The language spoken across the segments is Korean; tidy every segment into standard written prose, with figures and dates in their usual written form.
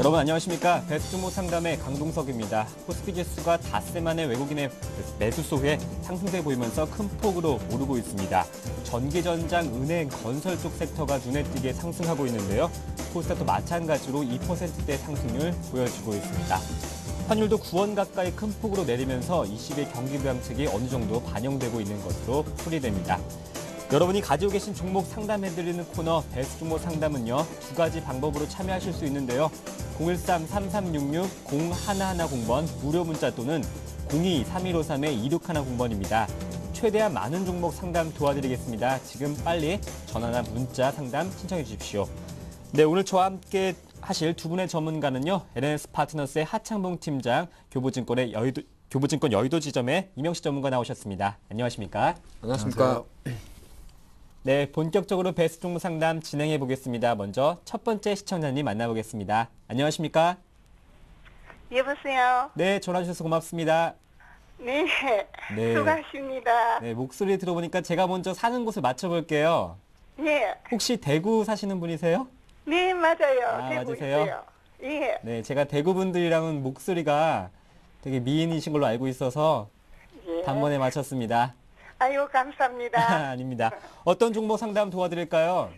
여러분 안녕하십니까. 베스트모 상담의 강동석입니다. 코스피 지수가 닷새 만에 외국인의 매수 소후에 상승세 보이면서 큰 폭으로 오르고 있습니다. 전기, 전장, 은행, 건설 쪽 섹터가 눈에 띄게 상승하고 있는데요. 코스닥도 마찬가지로 2%대 상승률 보여주고 있습니다. 환율도 9원 가까이 큰 폭으로 내리면서 20일 경기 부양책이 어느 정도 반영되고 있는 것으로 풀이됩니다. 여러분이 가지고 계신 종목 상담해드리는 코너 베스트모 상담은요. 두 가지 방법으로 참여하실 수 있는데요. 013-3366-0110번 무료 문자 또는 02-3153-2610번입니다. 최대한 많은 종목 상담 도와드리겠습니다. 지금 빨리 전화나 문자 상담 신청해 주십시오. 네, 오늘 저와 함께 하실 두 분의 전문가는요. LNS 파트너스의 하창봉 팀장, 교보증권 여의도 지점의 이명식 전문가 나오셨습니다. 안녕하십니까? 안녕하십니까? 네, 본격적으로 베스트 종목 상담 진행해 보겠습니다. 먼저 첫 번째 시청자님 만나보겠습니다. 안녕하십니까? 여보세요? 네, 전화 주셔서 고맙습니다. 네, 네. 수고하십니다. 네, 목소리 들어보니까 제가 먼저 사는 곳을 맞춰볼게요. 네, 혹시 대구 사시는 분이세요? 네, 맞아요. 아, 되고 맞으세요? 있어요. 예, 네, 제가 대구 분들이랑은 목소리가 되게 미인이신 걸로 알고 있어서 예. 단번에 맞췄습니다. 아유, 감사합니다. 아닙니다. 어떤 종목 상담 도와드릴까요?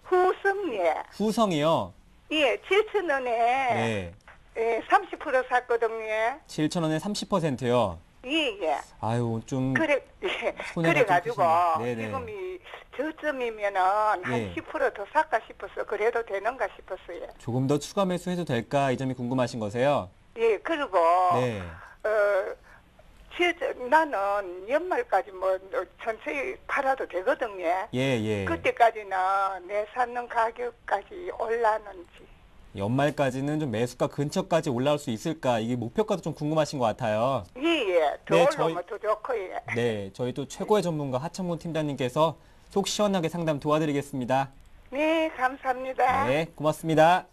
후성예. 후성이요. 예, 7,000원에 네, 예, 30% 샀거든요. 7,000원에 30%요. 예, 예. 아유, 좀 그래, 예. 손해가 그래가지고 좀 크시네. 네네. 지금 이 저점이면은 한 예. 10% 더 살까 싶어서 그래도 되는가 싶었어요. 조금 더 추가 매수해도 될까 이 점이 궁금하신 거세요? 예, 그리고 네. 나는 연말까지 뭐 전체 팔아도 되거든요. 예, 예. 그때까지는 내 사는 가격까지 올라는지. 연말까지는 좀 매수가 근처까지 올라올 수 있을까? 이게 목표가도 좀 궁금하신 것 같아요. 예. 더 네, 올라오면 더 좋고, 예. 네, 저희 또 최고의 전문가 하창문 팀장님께서 속 시원하게 상담 도와드리겠습니다. 네, 감사합니다. 네, 고맙습니다.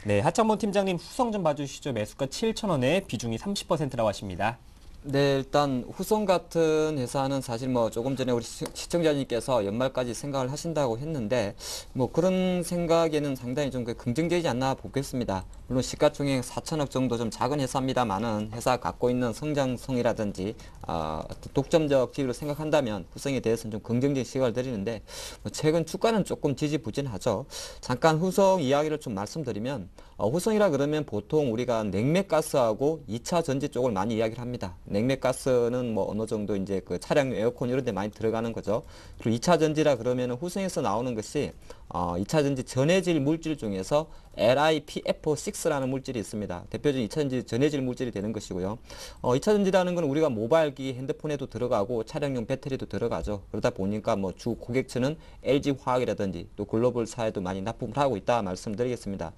네, 하창문 팀장님 후성 좀 봐주시죠. 매수가 7,000원에 비중이 30%라고 하십니다. 네, 일단 후성 같은 회사는 사실 뭐 조금 전에 우리 시청자님께서 연말까지 생각을 하신다고 했는데 뭐 그런 생각에는 상당히 좀 긍정적이지 않나 보겠습니다. 물론 시가총액 4천억 정도 좀 작은 회사입니다만은 회사가 갖고 있는 성장성이라든지 어떤 독점적 지위로 생각한다면 후성에 대해서는 좀 긍정적인 시각을 드리는데 뭐 최근 주가는 조금 지지부진하죠. 잠깐 후성 이야기를 좀 말씀드리면 후성이라 그러면 보통 우리가 냉매가스하고 2차 전지 쪽을 많이 이야기를 합니다. 냉매가스는 뭐 어느 정도 이제 그 차량 에어컨 이런 데 많이 들어가는 거죠. 그리고 2차 전지라 그러면 후성에서 나오는 것이 2차 전지 전해질 물질 중에서 LiPF6라는 물질이 있습니다. 대표적인 2차 전지 전해질 물질이 되는 것이고요. 2차 전지라는 건 우리가 모바일기, 핸드폰에도 들어가고 차량용 배터리도 들어가죠. 그러다 보니까 뭐 주 고객층은 LG화학이라든지 또 글로벌사에도 많이 납품을 하고 있다 말씀드리겠습니다.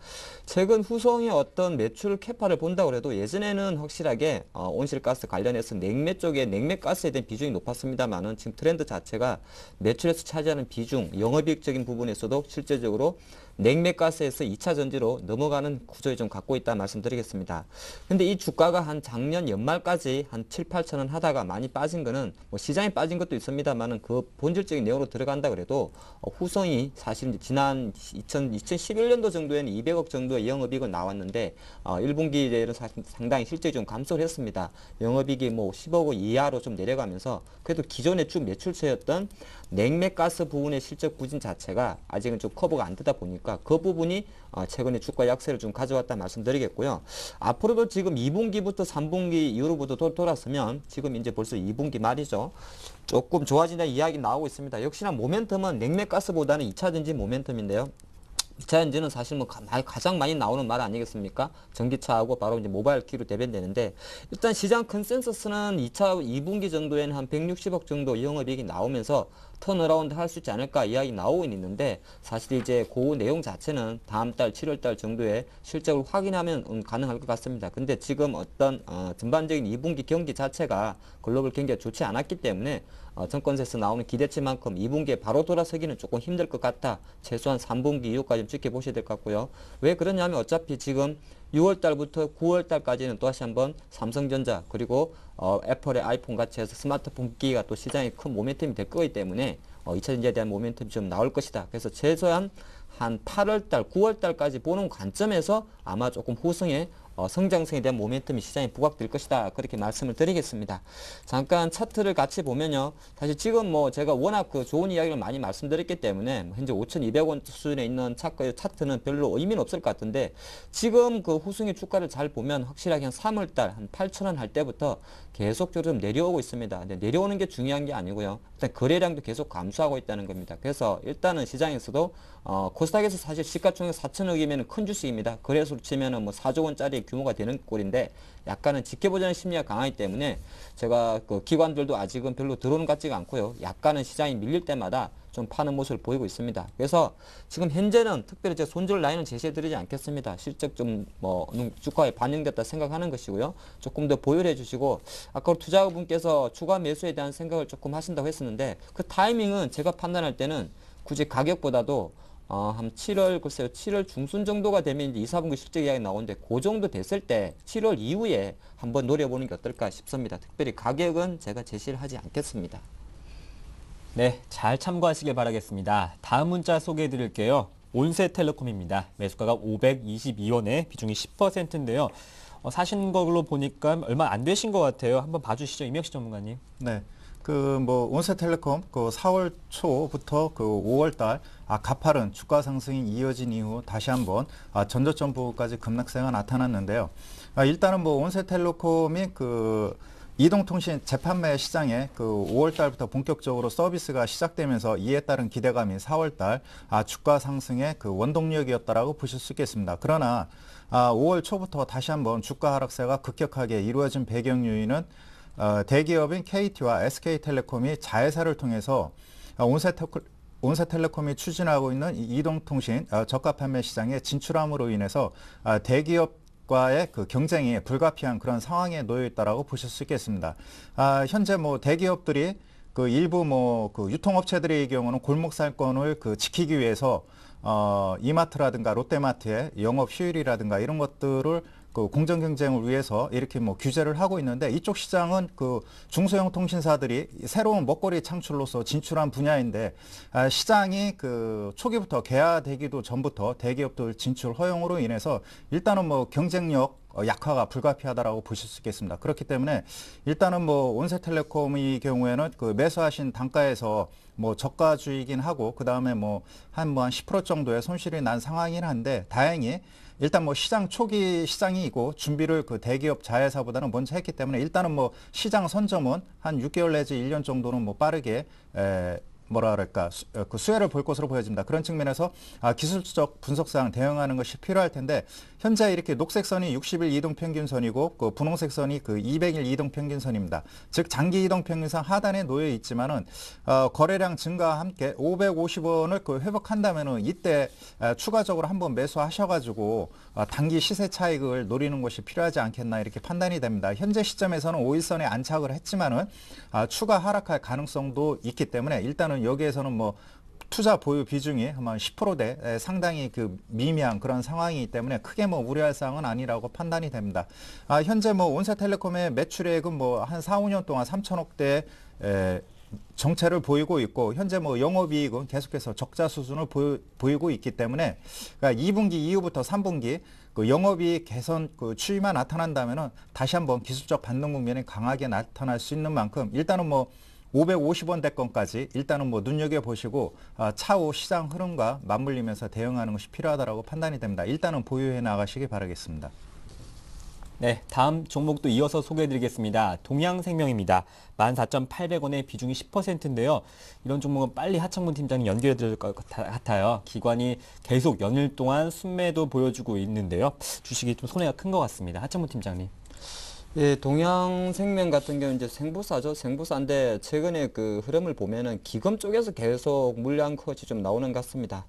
최근 후성의 어떤 매출 캐파를 본다고 해도 예전에는 확실하게 온실가스 관련해서 냉매 쪽에 냉매가스에 대한 비중이 높았습니다만은 지금 트렌드 자체가 매출에서 차지하는 비중, 영업이익적인 부분에서도 실제적으로 냉매가스에서 2차 전지로 넘어가는 구조를 좀 갖고 있다 말씀드리겠습니다. 근데 이 주가가 한 작년 연말까지 한 7, 8천 원 하다가 많이 빠진 거는 뭐 시장에 빠진 것도 있습니다만은 그 본질적인 내용으로 들어간다 그래도 후성이 사실 지난 2011년도 정도에는 200억 정도의 영업이익은 나왔는데 1분기에는 상당히 실적이 좀 감소를 했습니다. 영업이익이 뭐 10억 원 이하로 좀 내려가면서 그래도 기존의 쭉 매출처였던 냉매가스 부분의 실적 부진 자체가 아직은 좀 커버가 안 되다 보니까 그 부분이 최근에 주가 약세를 좀 가져왔다 말씀드리겠고요. 앞으로도 지금 2분기부터 3분기 이후로부터 돌았으면 지금 이제 벌써 2분기 말이죠. 조금 좋아진다는 이야기 나오고 있습니다. 역시나 모멘텀은 냉매가스보다는 2차 전지 모멘텀인데요. 2차 전지는 사실 뭐 가장 많이 나오는 말 아니겠습니까? 전기차하고 바로 이제 모바일 키로 대변되는데 일단 시장 컨센서스는 2분기 정도에는 한 160억 정도 영업이익이 나오면서 턴어라운드 할 수 있지 않을까 이야기 나오고 있는데 사실 이제 그 내용 자체는 다음 달 7월 달 정도에 실적을 확인하면 가능할 것 같습니다. 근데 지금 어떤 전반적인 2분기 경기 자체가 글로벌 경기가 좋지 않았기 때문에 정권세에서 나오는 기대치만큼 2분기에 바로 돌아서기는 조금 힘들 것 같아 최소한 3분기 이후까지 좀 지켜보셔야 될 것 같고요. 왜 그러냐면 어차피 지금 6월 달부터 9월 달까지는 또 다시 한번 삼성전자 그리고 애플의 아이폰 같이 해서 스마트폰 기기가 또 시장에 큰 모멘텀이 될 거기 때문에 2차 전지에 대한 모멘텀이 좀 나올 것이다. 그래서 최소한 한 8월 달, 9월 달까지 보는 관점에서 아마 조금 후승의 성장성에 대한 모멘텀이 시장에 부각될 것이다. 그렇게 말씀을 드리겠습니다. 잠깐 차트를 같이 보면요. 사실 지금 뭐 제가 워낙 그 좋은 이야기를 많이 말씀드렸기 때문에 현재 5,200원 수준에 있는 차트는 별로 의미는 없을 것 같은데 지금 그 후승의 주가를 잘 보면 확실하게 한 3월 달 한 8,000원 할 때부터 계속적으로 좀 내려오고 있습니다. 근데 내려오는 게 중요한 게 아니고요. 일단 거래량도 계속 감소하고 있다는 겁니다. 그래서 일단은 시장에서도 코스닥에서 사실 시가총액 4천억이면 큰 주식입니다. 거래소로 치면은 뭐 4조 원짜리 규모가 되는 꼴인데 약간은 지켜보자는 심리가 강하기 때문에 제가 그 기관들도 아직은 별로 들어오는 것 같지가 않고요. 약간은 시장이 밀릴 때마다 좀 파는 모습을 보이고 있습니다. 그래서 지금 현재는 특별히 제가 손절 라인을 제시해 드리지 않겠습니다. 실적 좀 뭐 주가에 반영됐다 생각하는 것이고요. 조금 더 보유해 주시고 아까 투자분께서 추가 매수에 대한 생각을 조금 하신다고 했었는데 그 타이밍은 제가 판단할 때는 굳이 가격보다도 한 7월, 글쎄요, 7월 중순 정도가 되면 이제 2, 4분기 실적 이야기 나오는데 그 정도 됐을 때 7월 이후에 한번 노려보는 게 어떨까 싶습니다. 특별히 가격은 제가 제시를 하지 않겠습니다. 네, 잘 참고하시길 바라겠습니다. 다음 문자 소개해 드릴게요. 온세텔레콤입니다. 매수가가 522원에 비중이 10%인데요. 사신 걸로 보니까 얼마 안 되신 것 같아요. 한번 봐주시죠, 임혁시 전문가님. 네. 그 뭐 온세텔레콤 그 4월 초부터 그 5월 달 가파른 주가 상승이 이어진 이후 다시 한번 전저점 부분까지 급락세가 나타났는데요. 일단은 뭐 온세텔레콤이 그 이동통신 재판매 시장에 그 5월 달부터 본격적으로 서비스가 시작되면서 이에 따른 기대감이 4월 달 주가 상승의 그 원동력이었다라고 보실 수 있겠습니다. 그러나 5월 초부터 다시 한번 주가 하락세가 급격하게 이루어진 배경 요인은 대기업인 KT와 SK텔레콤이 자회사를 통해서 온세텔레콤이 추진하고 있는 이동통신 저가 판매 시장에 진출함으로 인해서 대기업과의 그 경쟁이 불가피한 그런 상황에 놓여 있다라고 보실 수 있겠습니다. 현재 뭐 대기업들이 그 일부 뭐 그 유통업체들의 경우는 골목상권을 그 지키기 위해서 이마트라든가 롯데마트의 영업 효율이라든가 이런 것들을 그 공정 경쟁을 위해서 이렇게 뭐 규제를 하고 있는데 이쪽 시장은 그 중소형 통신사들이 새로운 먹거리 창출로서 진출한 분야인데 시장이 그 초기부터 개화되기도 전부터 대기업들 진출 허용으로 인해서 일단은 뭐 경쟁력 약화가 불가피하다라고 보실 수 있겠습니다. 그렇기 때문에 일단은 뭐 온세텔레콤의 경우에는 그 매수하신 단가에서 뭐 저가주이긴 하고 그 다음에 뭐 한 10% 정도의 손실이 난 상황이긴 한데 다행히 일단 뭐 시장 초기 시장이고 준비를 그 대기업 자회사보다는 먼저 했기 때문에 일단은 뭐 시장 선점은 한 6개월 내지 1년 정도는 뭐 빠르게 뭐라 그럴까 그 수혜를 볼 것으로 보여집니다. 그런 측면에서 기술적 분석상 대응하는 것이 필요할 텐데 현재 이렇게 녹색선이 60일 이동평균선이고 그 분홍색 선이 그 200일 이동평균선입니다. 즉 장기 이동평균선 하단에 놓여 있지만은 거래량 증가와 함께 550원을 그 회복한다면은 이때 추가적으로 한번 매수하셔가지고 단기 시세 차익을 노리는 것이 필요하지 않겠나 이렇게 판단이 됩니다. 현재 시점에서는 5일선에 안착을 했지만은 추가 하락할 가능성도 있기 때문에 일단은 여기에서는 뭐 투자 보유 비중이 아마 10%대 상당히 그 미미한 그런 상황이기 때문에 크게 뭐 우려할 사항은 아니라고 판단이 됩니다. 현재 뭐 온세텔레콤의 매출액은 뭐 한 4, 5년 동안 3천억대 정체를 보이고 있고 현재 뭐 영업이익은 계속해서 적자 수준을 보이고 있기 때문에 그러니까 2분기 이후부터 3분기 그 영업이익 개선 그 추이만 나타난다면은 다시 한번 기술적 반등 국면이 강하게 나타날 수 있는 만큼 일단은 뭐 550원대권까지 일단은 뭐 눈여겨보시고 차후 시장 흐름과 맞물리면서 대응하는 것이 필요하다고 판단이 됩니다. 일단은 보유해 나가시기 바라겠습니다. 네, 다음 종목도 이어서 소개해드리겠습니다. 동양생명입니다. 14,800원에 비중이 10%인데요. 이런 종목은 빨리 하창문 팀장님 연결해드릴 것 같아요. 기관이 계속 연일 동안 순매도 보여주고 있는데요. 주식이 좀 손해가 큰 것 같습니다. 하창문 팀장님. 예, 동양생명 같은 경우는 이제 생보사죠. 생보사인데 최근에 그 흐름을 보면은 기금 쪽에서 계속 물량 컷이 좀 나오는 것 같습니다.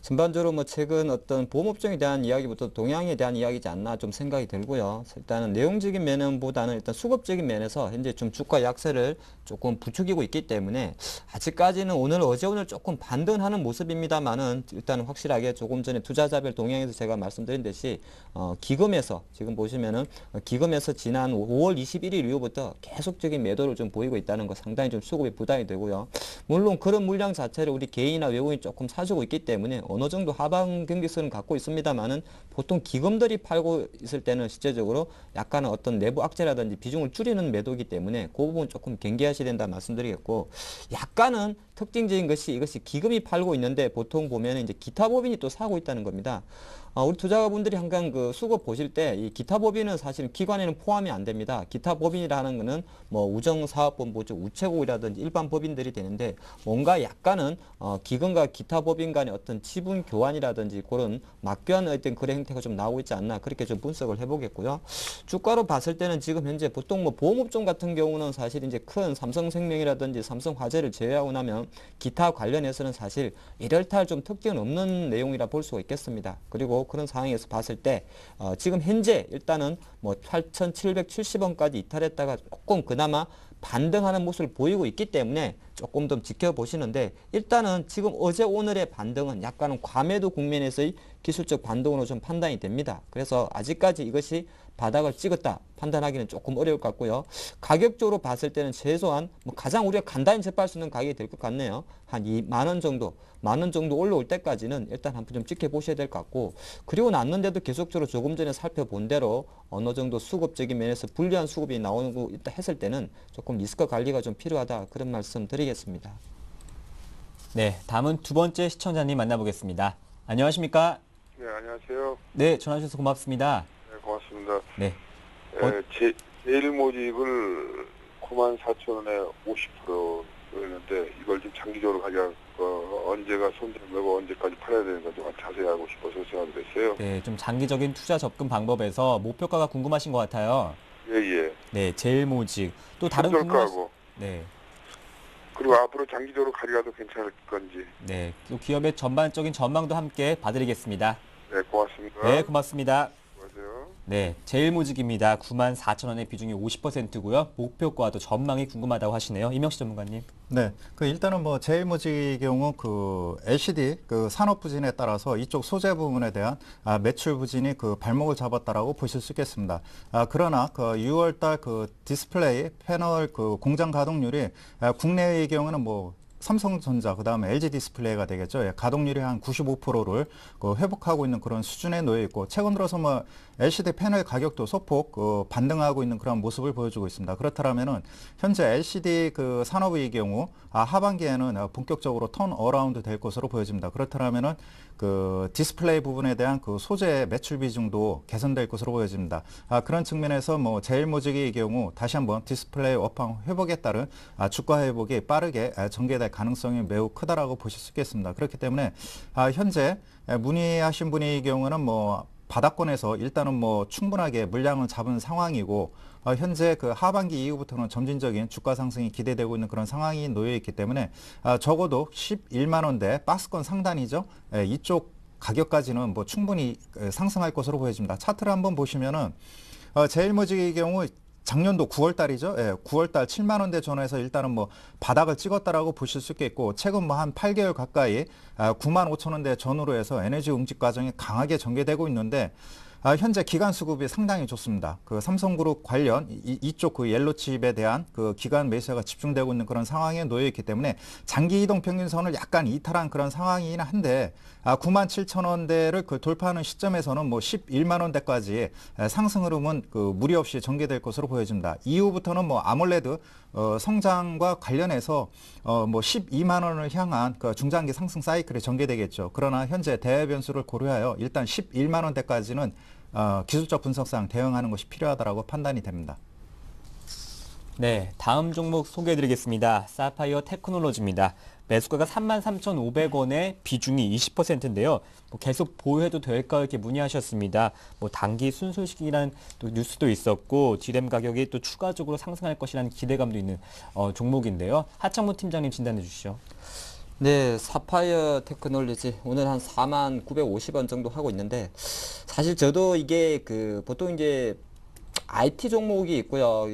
전반적으로 뭐 최근 어떤 보험업종에 대한 이야기부터 동양에 대한 이야기지 않나 좀 생각이 들고요. 일단은 내용적인 면보다는 일단 수급적인 면에서 현재 좀 주가 약세를 조금 부추기고 있기 때문에 아직까지는 어제 오늘 조금 반등하는 모습입니다만은 일단 확실하게 조금 전에 투자자별 동향에서 제가 말씀드린 듯이 기금에서 지금 보시면은 기금에서 지난 5월 21일 이후부터 계속적인 매도를 좀 보이고 있다는 거 상당히 좀 수급이 부담이 되고요. 물론 그런 물량 자체를 우리 개인이나 외국인이 조금 사주고 있기 때문에 어느 정도 하방 경직성은 갖고 있습니다만은 보통 기금들이 팔고 있을 때는 실제적으로 약간은 어떤 내부 악재라든지 비중을 줄이는 매도이기 때문에 그 부분 조금 경계하셔야 된다 말씀드리겠고, 약간은 특징적인 것이 이것이 기금이 팔고 있는데 보통 보면 이제 기타 법인이 또 사고 있다는 겁니다. 우리 투자자분들이 항상 그 수급 보실 때 이 기타 법인은 사실 기관에는 포함이 안 됩니다. 기타 법인이라는 거는 뭐 우정사업본부, 우체국이라든지 일반 법인들이 되는데 뭔가 약간은 기금과 기타 법인 간의 어떤 지분 교환이라든지 그런 막교환 어떤 거래 형태가 좀 나오고 있지 않나 그렇게 좀 분석을 해보겠고요. 주가로 봤을 때는 지금 현재 보통 뭐 보험업종 같은 경우는 사실 이제 큰 삼성생명이라든지 삼성화재를 제외하고 나면 기타 관련해서는 사실 이럴탈 좀 특징은 없는 내용이라 볼 수가 있겠습니다. 그리고 그런 상황에서 봤을 때 지금 현재 일단은 뭐 8,770원까지 이탈했다가 조금 그나마 반등하는 모습을 보이고 있기 때문에 조금 더 지켜보시는데, 일단은 지금 어제 오늘의 반등은 약간은 과매도 국면에서의 기술적 반등으로 좀 판단이 됩니다. 그래서 아직까지 이것이 바닥을 찍었다 판단하기는 조금 어려울 것 같고요. 가격적으로 봤을 때는 최소한 뭐 가장 우리가 간단히 접할 수 있는 가격이 될 것 같네요. 한 2만 원 정도 올라올 때까지는 일단 한번 좀 지켜보셔야 될 것 같고, 그리고 났는데도 계속적으로 조금 전에 살펴본 대로 어느 정도 수급적인 면에서 불리한 수급이 나오고 있다 했을 때는 조금 리스크 관리가 좀 필요하다 그런 말씀 드리겠습니다. 네, 다음은 두 번째 시청자님 만나보겠습니다. 안녕하십니까? 네, 안녕하세요. 네, 전화 주셔서 고맙습니다. 네, 고맙습니다. 네. 제일모직을 94,000원에 50%였는데 이걸 좀 장기적으로 가져갈 거 언제가 손절되고 언제까지 팔아야 되는 건지 자세히 알고 싶어서 생각을 했어요. 네, 좀 장기적인 투자 접근 방법에서 목표가가 궁금하신 것 같아요. 예, 예. 네, 제일모직. 또 다른 손절가하고 네. 그리고 앞으로 장기적으로 가져가도 괜찮을 건지. 네, 또 기업의 전반적인 전망도 함께 봐드리겠습니다. 네, 고맙습니다. 네, 고맙습니다. 수고하세요. 네, 제일모직입니다. 94,000원의 비중이 50%고요. 목표가도 전망이 궁금하다고 하시네요. 이명시 전문가님. 네, 일단은 뭐 제일모직의 경우 그 LCD 그 산업 부진에 따라서 이쪽 소재 부분에 대한 매출 부진이 그 발목을 잡았다라고 보실 수 있겠습니다. 그러나 그 6월달 그 디스플레이 패널 그 공장 가동률이 국내의 경우는 뭐 삼성전자, 그다음에 LG 디스플레이가 되겠죠. 가동률이 한 95%를 회복하고 있는 그런 수준에 놓여 있고, 최근 들어서 뭐 LCD 패널 가격도 소폭 반등하고 있는 그런 모습을 보여주고 있습니다. 그렇다면은 현재 LCD 그 산업의 경우 하반기에는 본격적으로 턴 어라운드 될 것으로 보여집니다. 그렇다면은 그 디스플레이 부분에 대한 그 소재 매출 비중도 개선될 것으로 보여집니다. 그런 측면에서 뭐 제일모직의 경우 다시 한번 디스플레이 업황 회복에 따른 주가 회복이 빠르게 전개될 가능성이 매우 크다라고 보실 수 있겠습니다. 그렇기 때문에 현재 문의하신 분의 경우는 뭐 바닥권에서 일단은 뭐 충분하게 물량을 잡은 상황이고, 현재 그 하반기 이후부터는 점진적인 주가 상승이 기대되고 있는 그런 상황이 놓여 있기 때문에 적어도 11만 원대 박스권 상단이죠. 이쪽 가격까지는 뭐 충분히 상승할 것으로 보여집니다. 차트를 한번 보시면은 제일모직의 경우 작년도 9월 달이죠. 9월 달 7만 원대 전후에서 일단은 뭐 바닥을 찍었다라고 보실 수 있겠고, 최근 뭐 한 8개월 가까이 9만 5천 원대 전후로 해서 에너지 응집 과정이 강하게 전개되고 있는데, 현재 기간 수급이 상당히 좋습니다. 그 삼성그룹 관련 이쪽 그 옐로칩에 대한 그 기간 매수가 집중되고 있는 그런 상황에 놓여 있기 때문에 장기 이동 평균선을 약간 이탈한 그런 상황이긴 한데, 9만 7천 원대를 그 돌파하는 시점에서는 뭐 11만 원대까지 상승 흐름은 그 무리 없이 전개될 것으로 보여집니다. 이후부터는 뭐 아몰레드 성장과 관련해서 뭐 12만 원을 향한 그 중장기 상승 사이클이 전개되겠죠. 그러나 현재 대외 변수를 고려하여 일단 11만 원대까지는 기술적 분석상 대응하는 것이 필요하다고 판단이 됩니다. 네, 다음 종목 소개해드리겠습니다. 사파이어 테크놀로지입니다. 매수가가 33,500원에 비중이 20%인데요. 뭐 계속 보유해도 될까 이렇게 문의하셨습니다. 뭐 단기 순소식이라는 또 뉴스도 있었고 지렘 가격이 또 추가적으로 상승할 것이라는 기대감도 있는 종목인데요. 하창무 팀장님 진단해 주시죠. 네, 사파이어 테크놀로지 오늘 한 49,950원 정도 하고 있는데 사실 저도 이게 보통 이제 IT 종목이 있고요.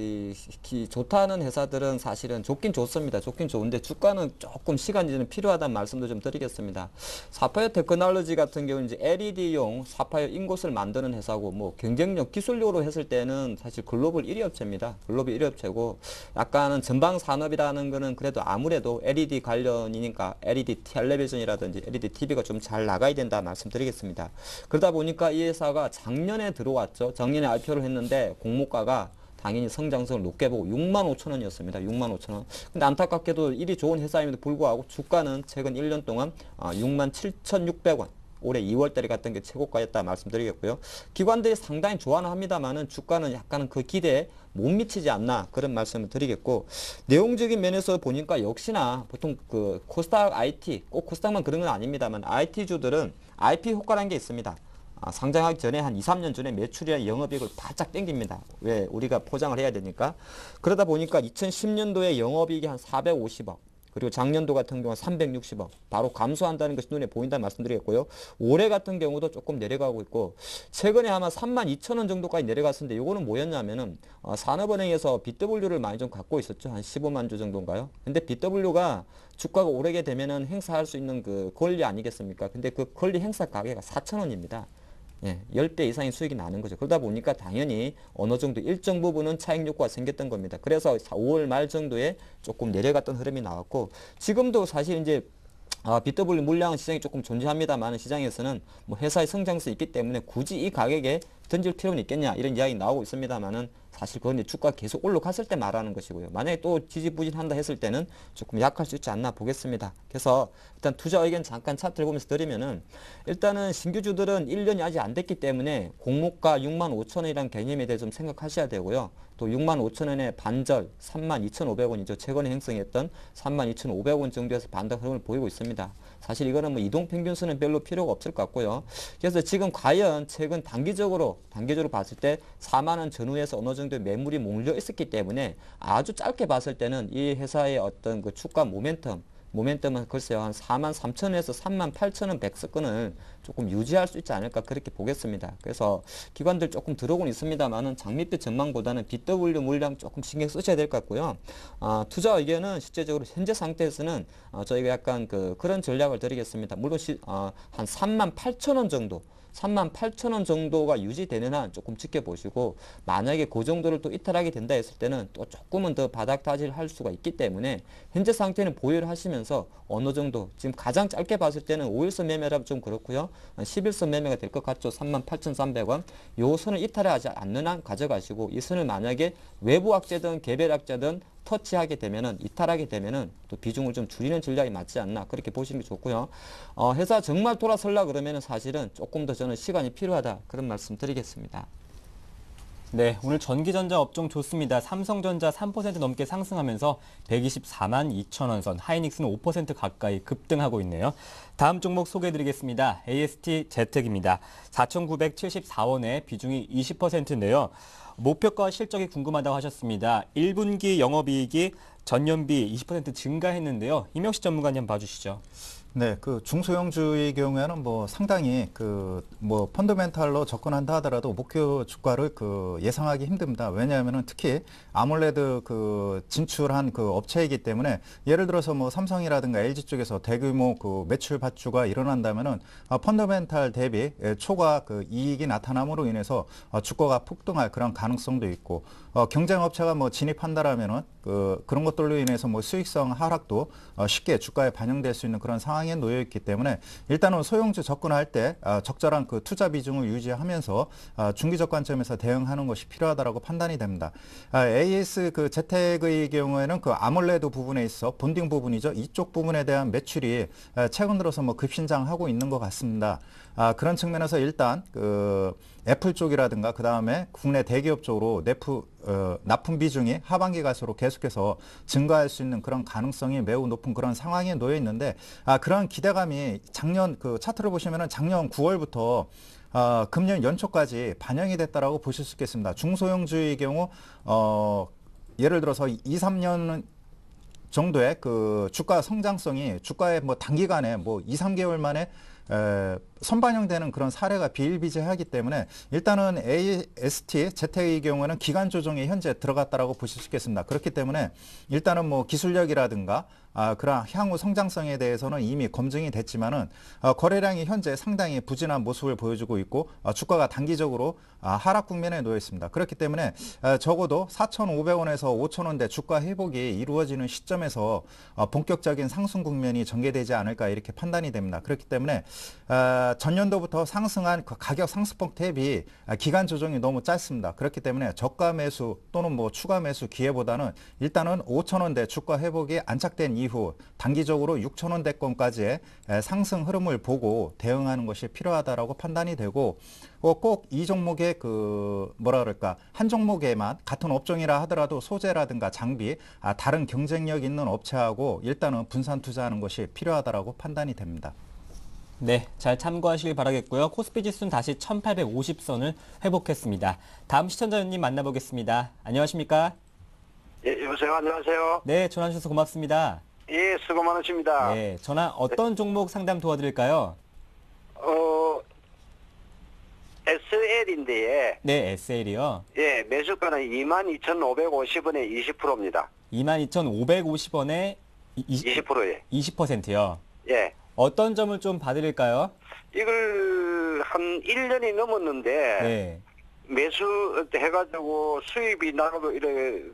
좋다는 회사들은 사실은 좋긴 좋습니다. 좋긴 좋은데 주가는 조금 시간이 좀 필요하다는 말씀도 좀 드리겠습니다. 사파이어 테크놀로지 같은 경우는 이제 LED용 사파이어 인곳을 만드는 회사고 뭐 경쟁력 기술력으로 했을 때는 사실 글로벌 1위 업체입니다. 글로벌 1위 업체고 약간은 전방 산업이라는 거는 그래도 아무래도 LED 관련이니까 LED 텔레비전이라든지 LED TV가 좀 잘 나가야 된다 말씀드리겠습니다. 그러다 보니까 이 회사가 작년에 들어왔죠. 작년에 IPO를 했는데 공모가가 당연히 성장성을 높게 보고 65,000원이었습니다. 65,000원. 근데 안타깝게도 일이 좋은 회사임에도 불구하고 주가는 최근 1년 동안 67,600원. 올해 2월달에 갔던 게 최고가였다 말씀드리겠고요. 기관들이 상당히 좋아는 합니다만은 주가는 약간은 그 기대에 못 미치지 않나 그런 말씀을 드리겠고 내용적인 면에서 보니까 역시나 보통 코스닥 IT 꼭 코스닥만 그런 건 아닙니다만 IT주들은 IP 효과라는 게 있습니다. 상장하기 전에 한 2, 3년 전에 매출이나 영업이익을 바짝 땡깁니다. 왜? 우리가 포장을 해야 되니까. 그러다 보니까 2010년도에 영업이익이 한 450억, 그리고 작년도 같은 경우는 360억, 바로 감소한다는 것이 눈에 보인다는 말씀드리겠고요. 올해 같은 경우도 조금 내려가고 있고, 최근에 아마 32,000원 정도까지 내려갔었는데, 요거는 뭐였냐면은, 산업은행에서 BW를 많이 좀 갖고 있었죠. 한 15만 주 정도인가요? 근데 BW가 주가가 오르게 되면은 행사할 수 있는 그 권리 아니겠습니까? 근데 그 권리 행사 가격이 4,000원입니다. 예, 10배 이상의 수익이 나는 거죠. 그러다 보니까 당연히 어느 정도 일정 부분은 차익 욕구가 생겼던 겁니다. 그래서 5월 말 정도에 조금 내려갔던 흐름이 나왔고 지금도 사실 이제 BW 물량은 시장에 조금 존재합니다만 시장에서는 뭐 회사의 성장성이 있기 때문에 굳이 이 가격에 던질 필요는 있겠냐 이런 이야기 나오고 있습니다만은 사실 그건 주가 계속 올라갔을 때 말하는 것이고요. 만약에 또 지지부진한다 했을 때는 조금 약할 수 있지 않나 보겠습니다. 그래서 일단 투자 의견 잠깐 차트를 보면서 드리면은 일단은 신규주들은 1년이 아직 안 됐기 때문에 공모가 65,000원이라는 개념에 대해 좀 생각하셔야 되고요. 또 65,000원의 반절 32,500원이죠. 최근에 형성했던 32,500원 정도에서 반등 흐름을 보이고 있습니다. 사실 이거는 뭐 이동평균선은 별로 필요가 없을 것 같고요. 그래서 지금 과연 최근 단기적으로 봤을 때 4만원 전후에서 어느 정도의 매물이 몰려 있었기 때문에 아주 짧게 봤을 때는 이 회사의 어떤 그 주가 모멘텀은 글쎄요 한 43,000원에서 38,000원 백스권을 조금 유지할 수 있지 않을까 그렇게 보겠습니다. 그래서 기관들 조금 들어오곤 있습니다만은 장밋빛 전망보다는 BW 물량 조금 신경 쓰셔야 될 것 같고요. 투자 의견은 실제적으로 현재 상태에서는 저희가 약간 그런 전략을 드리겠습니다. 물론 한 38,000원 정도 38,000원 정도가 유지되는 한 조금 지켜보시고 만약에 그 정도를 또 이탈하게 된다 했을 때는 또 조금은 더 바닥 타지를 할 수가 있기 때문에 현재 상태는 보유를 하시면서 어느 정도 지금 가장 짧게 봤을 때는 5일선 매매라면 좀 그렇고요. 10일선 매매가 될 것 같죠. 38,300원. 요 선을 이탈하지 않는 한 가져가시고 이 선을 만약에 외부 악재든 개별 악재든 터치하게 되면은 이탈하게 되면은 또 비중을 좀 줄이는 전략이 맞지 않나 그렇게 보시는 게 좋고요. 회사 정말 돌아서려 그러면은 사실은 조금 더 저는 시간이 필요하다 그런 말씀 드리겠습니다. 네, 오늘 전기전자 업종 좋습니다. 삼성전자 3% 넘게 상승하면서 124만 2천원 선, 하이닉스는 5% 가까이 급등하고 있네요. 다음 종목 소개해드리겠습니다. AST 제텍입니다. 4,974원에 비중이 20%인데요. 목표가 실적이 궁금하다고 하셨습니다. 1분기 영업이익이 전년비 20% 증가했는데요. 임영식 전문가님 한번 봐주시죠. 네, 중소형주의 경우에는 뭐 상당히 펀더멘탈로 접근한다 하더라도 목표 주가를 예상하기 힘듭니다. 왜냐하면은 특히 아몰레드 진출한 업체이기 때문에 예를 들어서 뭐 삼성이라든가 LG 쪽에서 대규모 매출 받주가 일어난다면은 펀더멘탈 대비 초과 이익이 나타남으로 인해서 주가가 폭등할 그런 가능성도 있고 경쟁 업체가 뭐 진입한다라면은 그런 것들로 인해서 뭐 수익성 하락도 쉽게 주가에 반영될 수 있는 그런 상황에 놓여 있기 때문에 일단은 소형주 접근할 때 적절한 투자 비중을 유지하면서 중기적 관점에서 대응하는 것이 필요하다라고 판단이 됩니다. AS 재택의 경우에는 아몰레드 부분에 있어 본딩 부분이죠. 이쪽 부분에 대한 매출이 최근 들어서 뭐 급신장하고 있는 것 같습니다. 그런 측면에서 일단 애플 쪽이라든가 그 다음에 국내 대기업 대기업 쪽으로 납품 비중이 하반기 갈수록 계속해서 증가할 수 있는 그런 가능성이 매우 높은 그런 상황에 놓여 있는데 그런 기대감이 작년 그 차트를 보시면은 작년 9월부터 금년 연초까지 반영이 됐다라고 보실 수 있겠습니다. 중소형주의 경우 예를 들어서 2, 3년 정도의 그 주가 성장성이 주가의 뭐 단기간에 뭐 2, 3개월 만에 선반영되는 그런 사례가 비일비재하기 때문에 일단은 AST, ZTE의 경우에는 기간 조정이 현재 들어갔다라고 보실 수 있겠습니다. 그렇기 때문에 일단은 뭐 기술력이라든가 그런 향후 성장성에 대해서는 이미 검증이 됐지만은 거래량이 현재 상당히 부진한 모습을 보여주고 있고 주가가 단기적으로 하락 국면에 놓여 있습니다. 그렇기 때문에 적어도 4,500원에서 5,000원대 주가 회복이 이루어지는 시점에서 본격적인 상승 국면이 전개되지 않을까 이렇게 판단이 됩니다. 그렇기 때문에 전년도부터 상승한 그 가격 상승폭 대비 기간 조정이 너무 짧습니다. 그렇기 때문에 저가 매수 또는 뭐 추가 매수 기회보다는 일단은 5,000원대 주가 회복이 안착된 이후 단기적으로 6,000원대권까지의 상승 흐름을 보고 대응하는 것이 필요하다라고 판단이 되고 꼭 이 종목의 그 뭐라 그럴까 한 종목에만 같은 업종이라 하더라도 소재라든가 장비 다른 경쟁력 있는 업체하고 일단은 분산 투자하는 것이 필요하다라고 판단이 됩니다. 네, 잘 참고하시길 바라겠고요. 코스피 지수는 다시 1850선을 회복했습니다. 다음 시청자님 만나보겠습니다. 안녕하십니까? 예, 여보세요. 안녕하세요. 네, 전화 주셔서 고맙습니다. 예, 수고 많으십니다. 네, 전화 어떤 종목 상담 도와드릴까요? SL인데, 네, SL이요. 예, 매수가는 22,550원에 20%입니다. 22,550원에 20%에. 20%요. 예. 어떤 점을 좀 봐드릴까요? 이걸 한 1년이 넘었는데, 네. 매수 해가지고 수입이 나가고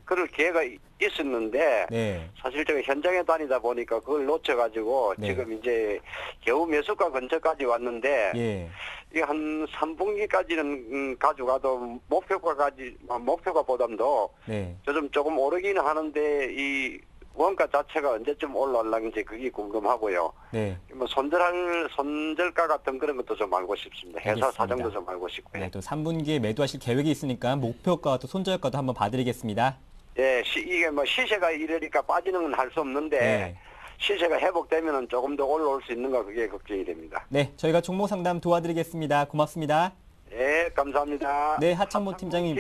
그럴 기회가 있었는데, 네. 사실 제가 현장에 다니다 보니까 그걸 놓쳐가지고, 네. 지금 이제 겨우 매수가 근처까지 왔는데, 예. 이게 한 3분기까지는 가져가도 목표가 보담도 네. 조금 오르기는 하는데 이 원가 자체가 언제쯤 올라올랑지 그게 궁금하고요. 네. 뭐 손절가 같은 그런 것도 좀 알고 싶습니다. 회사 알겠습니다. 사정도 좀 알고 싶고요. 네, 또 3분기에 매도하실 계획이 있으니까 목표가 또 손절가도 한번 봐드리겠습니다. 예, 이게 뭐 시세가 이러니까 빠지는 건 할 수 없는데 네. 시세가 회복되면은 조금 더 올라올 수 있는가 그게 걱정이 됩니다. 네, 저희가 종목 상담 도와드리겠습니다. 고맙습니다. 예, 감사합니다. 네, 하창모 팀장님,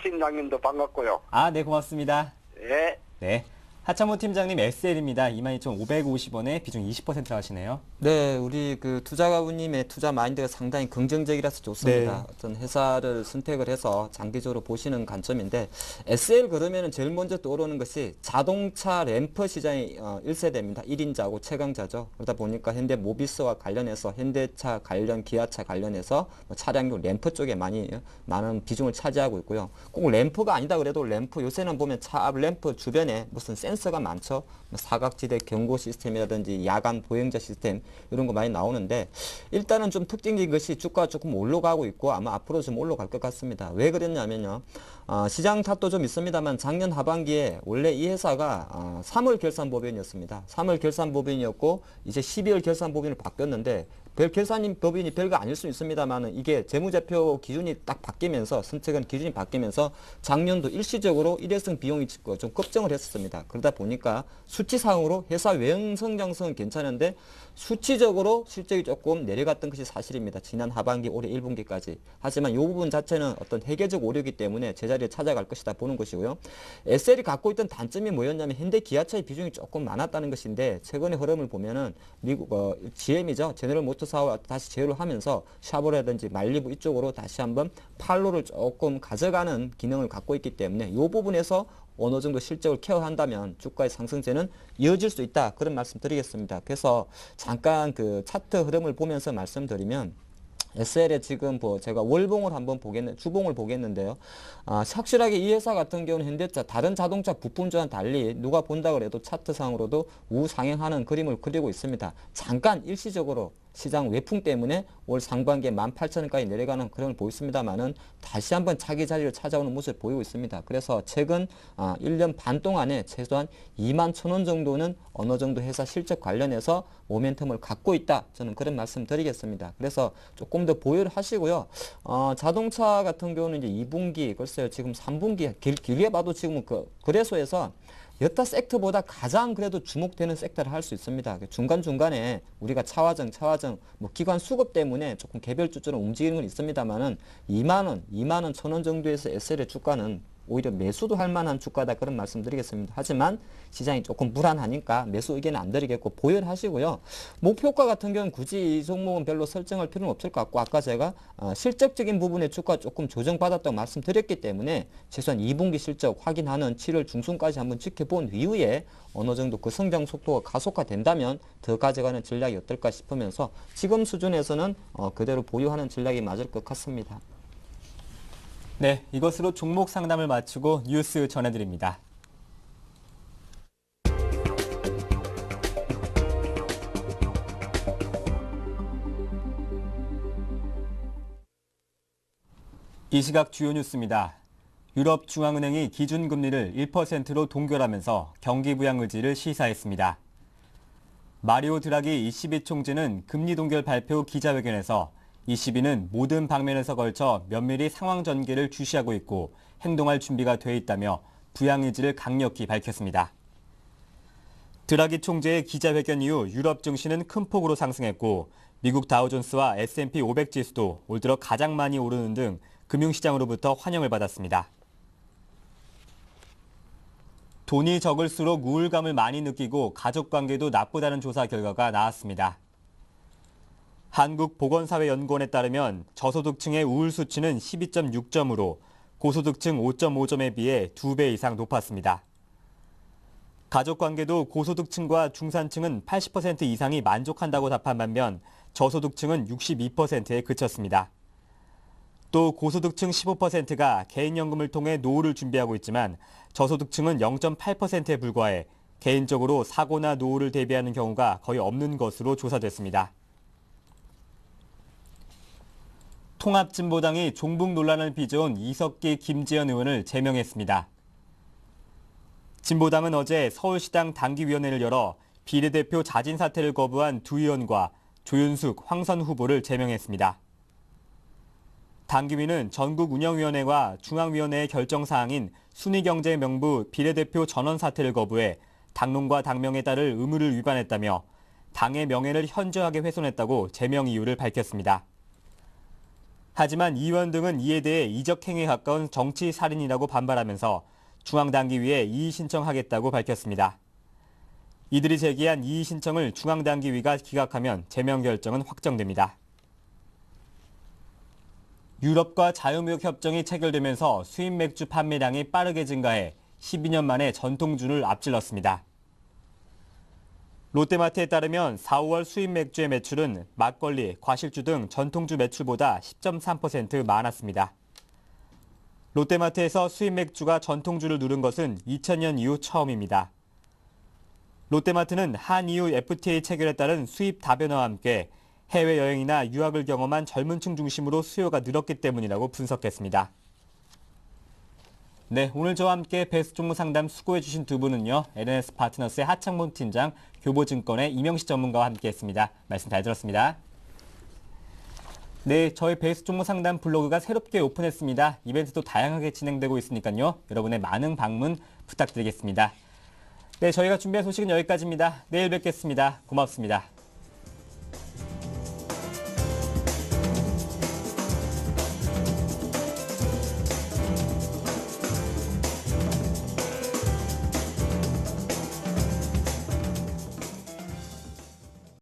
팀장님도 반갑고요. 네, 고맙습니다. 예. 네. 하창모 팀장님 SL입니다. 22,550원에 비중 20% 하시네요. 네, 우리 그 투자가분님의 투자 마인드가 상당히 긍정적이라서 좋습니다. 네. 어떤 회사를 선택을 해서 장기적으로 보시는 관점인데 SL 그러면은 제일 먼저 떠오르는 것이 자동차 램프 시장이 1세대입니다. 1인자고 최강자죠. 그러다 보니까 현대 모비스와 관련해서 현대차 관련, 기아차 관련해서 뭐 차량용 램프 쪽에 많은 비중을 차지하고 있고요. 꼭 램프가 아니다 그래도 램프 요새는 보면 차 앞 램프 주변에 무슨 센서가 많죠. 사각지대 경고 시스템이라든지 야간 보행자 시스템 이런 거 많이 나오는데 일단은 좀 특징적인 것이 주가가 조금 올라가고 있고 아마 앞으로 좀 올라갈 것 같습니다. 왜 그랬냐면요. 시장 탓도 좀 있습니다만 작년 하반기에 원래 이 회사가 3월 결산법인이었습니다. 3월 결산법인이었고 이제 12월 결산법인으로 바뀌었는데 결산 법인이 별거 아닐 수 있습니다만 이게 재무제표 기준이 딱 바뀌면서 선택은 기준이 바뀌면서 작년도 일시적으로 일회성 비용이 좀 급증을 했었습니다. 그러다 보니까 수치상으로 회사 외형 성장성은 괜찮은데 수치적으로 실적이 조금 내려갔던 것이 사실입니다. 지난 하반기 올해 1분기까지. 하지만 이 부분 자체는 어떤 회계적 오류이기 때문에 제자리에 찾아갈 것이다 보는 것이고요. SL이 갖고 있던 단점이 뭐였냐면 현대 기아차의 비중이 조금 많았다는 것인데 최근의 흐름을 보면은 미국 GM이죠. 제너럴 모터사와 다시 제휴를 하면서 샤보라든지 말리부 이쪽으로 다시 한번 팔로를 조금 가져가는 기능을 갖고 있기 때문에 이 부분에서 어느 정도 실적을 케어한다면 주가의 상승세는 이어질 수 있다. 그런 말씀 드리겠습니다. 그래서 잠깐 그 차트 흐름을 보면서 말씀드리면 SL에 지금 제가 월봉을 한번 주봉을 보겠는데요. 확실하게 이 회사 같은 경우는 현대차 다른 자동차 부품주와는 달리 누가 본다 그래도 차트상으로도 우상향하는 그림을 그리고 있습니다. 잠깐 일시적으로 시장 외풍 때문에 올 상반기에 18,000원까지 내려가는 그런 보였습니다만은 다시 한번 차기 자리를 찾아오는 모습을 보이고 있습니다. 그래서 최근 1년 반 동안에 최소한 21,000원 정도는 어느 정도 회사 실적 관련해서 모멘텀을 갖고 있다. 저는 그런 말씀 드리겠습니다. 그래서 조금 더 보유를 하시고요. 자동차 같은 경우는 이제 2분기, 글쎄요, 지금 3분기 길게 봐도 지금은 거래소에서 여타 섹터보다 가장 그래도 주목되는 섹터를 할 수 있습니다. 중간중간에 우리가 차화정, 뭐 기관 수급 때문에 조금 개별주처럼 움직이는 건 있습니다만은 2만 원, 1,000원 정도에서 SL의 주가는 오히려 매수도 할 만한 주가다 그런 말씀드리겠습니다. 하지만 시장이 조금 불안하니까 매수 의견은 안 드리겠고 보유를 하시고요. 목표가 같은 경우는 굳이 이 종목은 별로 설정할 필요는 없을 것 같고 아까 제가 실적적인 부분의 주가 조금 조정받았다고 말씀드렸기 때문에 최소한 2분기 실적 확인하는 7월 중순까지 한번 지켜본 이후에 어느 정도 그 성장 속도가 가속화된다면 더 가져가는 전략이 어떨까 싶으면서 지금 수준에서는 그대로 보유하는 전략이 맞을 것 같습니다. 네, 이것으로 종목 상담을 마치고 뉴스 전해드립니다. 이 시각 주요 뉴스입니다. 유럽중앙은행이 기준금리를 1%로 동결하면서 경기 부양 의지를 시사했습니다. 마리오 드라기 ECB 총재는 금리 동결 발표 후 기자회견에서 ECB는 모든 방면에서 걸쳐 면밀히 상황 전개를 주시하고 있고 행동할 준비가 돼 있다며 부양 의지를 강력히 밝혔습니다. 드라기 총재의 기자회견 이후 유럽 증시는 큰 폭으로 상승했고 미국 다우존스와 S&P 500 지수도 올 들어 가장 많이 오르는 등 금융시장으로부터 환영을 받았습니다. 돈이 적을수록 우울감을 많이 느끼고 가족관계도 나쁘다는 조사 결과가 나왔습니다. 한국보건사회연구원에 따르면 저소득층의 우울 수치는 12.6점으로 고소득층 5.5점에 비해 2배 이상 높았습니다. 가족관계도 고소득층과 중산층은 80% 이상이 만족한다고 답한 반면 저소득층은 62%에 그쳤습니다. 또 고소득층 15%가 개인연금을 통해 노후를 준비하고 있지만 저소득층은 0.8%에 불과해 개인적으로 사고나 노후를 대비하는 경우가 거의 없는 것으로 조사됐습니다. 통합진보당이 종북 논란을 빚어온 이석기, 김재현 의원을 제명했습니다. 진보당은 어제 서울시당 당기위원회를 열어 비례대표 자진 사퇴를 거부한 두 의원과 조윤숙, 황선 후보를 제명했습니다. 당기위는 전국운영위원회와 중앙위원회의 결정사항인 순위경제 명부 비례대표 전원 사퇴를 거부해 당론과 당명에 따를 의무를 위반했다며 당의 명예를 현저하게 훼손했다고 제명 이유를 밝혔습니다. 하지만 이 의원 등은 이에 대해 이적행위에 가까운 정치살인이라고 반발하면서 중앙당기위에 이의 신청하겠다고 밝혔습니다. 이들이 제기한 이의 신청을 중앙당기위가 기각하면 제명 결정은 확정됩니다. 유럽과 자유무역 협정이 체결되면서 수입 맥주 판매량이 빠르게 증가해 12년 만에 전통주를 앞질렀습니다. 롯데마트에 따르면 4, 5월 수입 맥주의 매출은 막걸리, 과실주 등 전통주 매출보다 10.3% 많았습니다. 롯데마트에서 수입 맥주가 전통주를 누른 것은 2000년 이후 처음입니다. 롯데마트는 한EU FTA 체결에 따른 수입 다변화와 함께 해외여행이나 유학을 경험한 젊은 층 중심으로 수요가 늘었기 때문이라고 분석했습니다. 네, 오늘 저와 함께 베스트 종목 상담 수고해주신 두 분은요. LNS 파트너스의 하창범 팀장, 교보증권의 이명식 전문가와 함께했습니다. 말씀 잘 들었습니다. 네, 저희 베스트 종목 상담 블로그가 새롭게 오픈했습니다. 이벤트도 다양하게 진행되고 있으니까요. 여러분의 많은 방문 부탁드리겠습니다. 네, 저희가 준비한 소식은 여기까지입니다. 내일 뵙겠습니다. 고맙습니다.